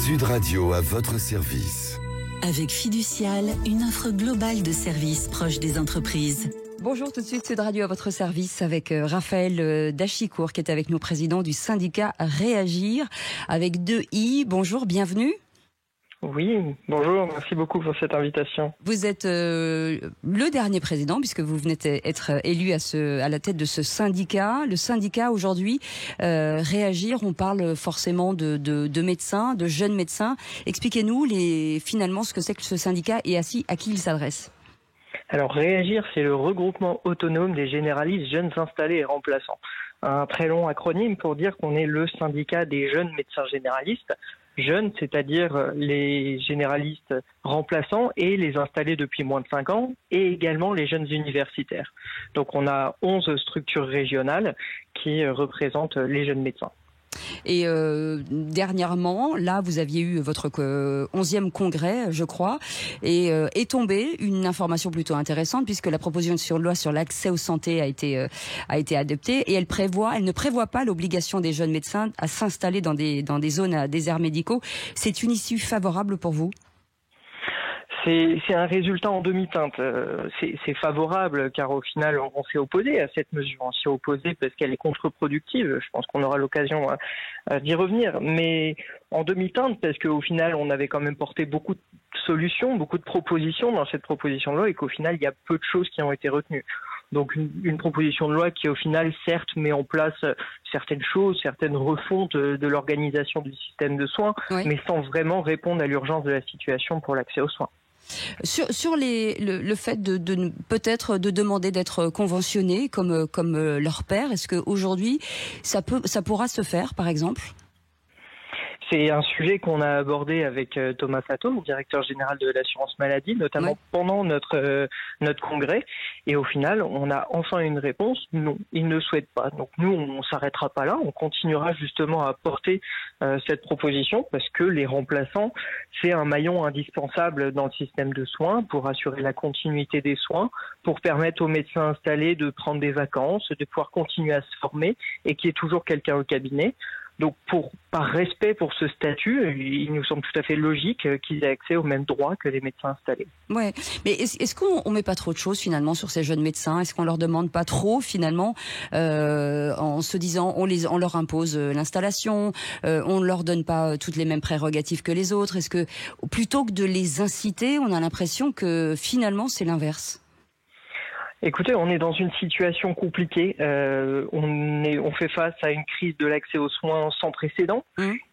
Sud Radio à votre service. Avec Fiducial, une offre globale de services proche des entreprises. Bonjour, tout de suite Sud Radio à votre service avec Raphaël Dachicourt qui est avec nous, président du syndicat Réagir avec 2 I. Bonjour, bienvenue. Oui, bonjour, merci beaucoup pour cette invitation. Vous êtes le dernier président puisque vous venez d'être élu à la tête de ce syndicat. Le syndicat aujourd'hui, Réagir, on parle forcément de médecins, de jeunes médecins. Expliquez-nous finalement ce que c'est que ce syndicat et à qui il s'adresse. Alors Réagir, c'est le regroupement autonome des généralistes jeunes installés et remplaçants. Un très long acronyme pour dire qu'on est le syndicat des jeunes médecins généralistes. Jeunes, c'est-à-dire les généralistes remplaçants et les installés depuis moins de 5 ans, et également les jeunes universitaires. Donc on a 11 structures régionales qui représentent les jeunes médecins. Et dernièrement, là, vous aviez eu votre 11e congrès, je crois, et est tombée une information plutôt intéressante puisque la proposition de loi sur l'accès aux santé a été adoptée et elle ne prévoit pas l'obligation des jeunes médecins à s'installer dans des zones à déserts médicaux. C'est une issue favorable pour vous ? C'est un résultat en demi-teinte. C'est favorable car au final on s'est opposé à cette mesure. On s'est opposé parce qu'elle est contre-productive. Je pense qu'on aura l'occasion d'y revenir. Mais en demi-teinte parce qu'au final on avait quand même porté beaucoup de solutions, beaucoup de propositions dans cette proposition de loi et qu'au final il y a peu de choses qui ont été retenues. Donc une proposition de loi qui au final certes met en place certaines choses, certaines refontes de l'organisation du système de soins, oui, mais sans vraiment répondre à l'urgence de la situation pour l'accès aux soins. Sur le fait de peut-être de demander d'être conventionné comme leur père, est-ce qu'aujourd'hui ça pourra se faire par exemple ? C'est un sujet qu'on a abordé avec Thomas Sato, le directeur général de l'assurance maladie, notamment pendant notre congrès. Et au final, on a enfin une réponse. Non, il ne souhaite pas. Donc nous, on s'arrêtera pas là. On continuera justement à porter cette proposition parce que les remplaçants, c'est un maillon indispensable dans le système de soins pour assurer la continuité des soins, pour permettre aux médecins installés de prendre des vacances, de pouvoir continuer à se former et qu'il y ait toujours quelqu'un au cabinet. Donc, par respect pour ce statut, il nous semble tout à fait logique qu'ils aient accès aux mêmes droits que les médecins installés. Ouais, mais est-ce qu'on met pas trop de choses finalement sur ces jeunes médecins ? Est-ce qu'on leur demande pas trop finalement en se disant on leur impose l'installation, on leur donne pas toutes les mêmes prérogatives que les autres ? Est-ce que plutôt que de les inciter, on a l'impression que finalement c'est l'inverse ? Écoutez, on est dans une situation compliquée. On fait face à une crise de l'accès aux soins sans précédent.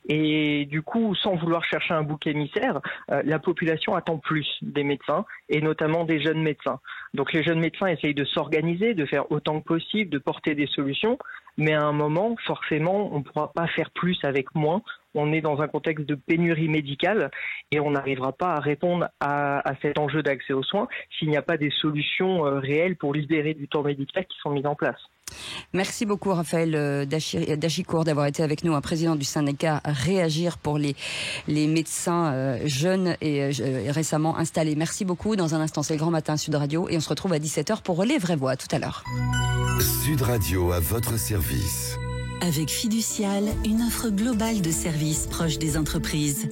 Et du coup, sans vouloir chercher un bouc émissaire, la population attend plus des médecins et notamment des jeunes médecins. Donc les jeunes médecins essayent de s'organiser, de faire autant que possible, de porter des solutions. Mais à un moment, forcément, on ne pourra pas faire plus avec moins. On est dans un contexte de pénurie médicale et on n'arrivera pas à répondre à cet enjeu d'accès aux soins s'il n'y a pas des solutions réelles pour libérer du temps médical qui sont mises en place. Merci beaucoup Raphaël Dachicourt d'avoir été avec nous, un président du syndicat Réagir pour les médecins jeunes et récemment installés. Merci beaucoup. Dans un instant, c'est le Grand Matin Sud Radio et on se retrouve à 17h pour Les Vraies Voix tout à l'heure. Sud Radio à votre service. Avec Fiducial, une offre globale de services proche des entreprises.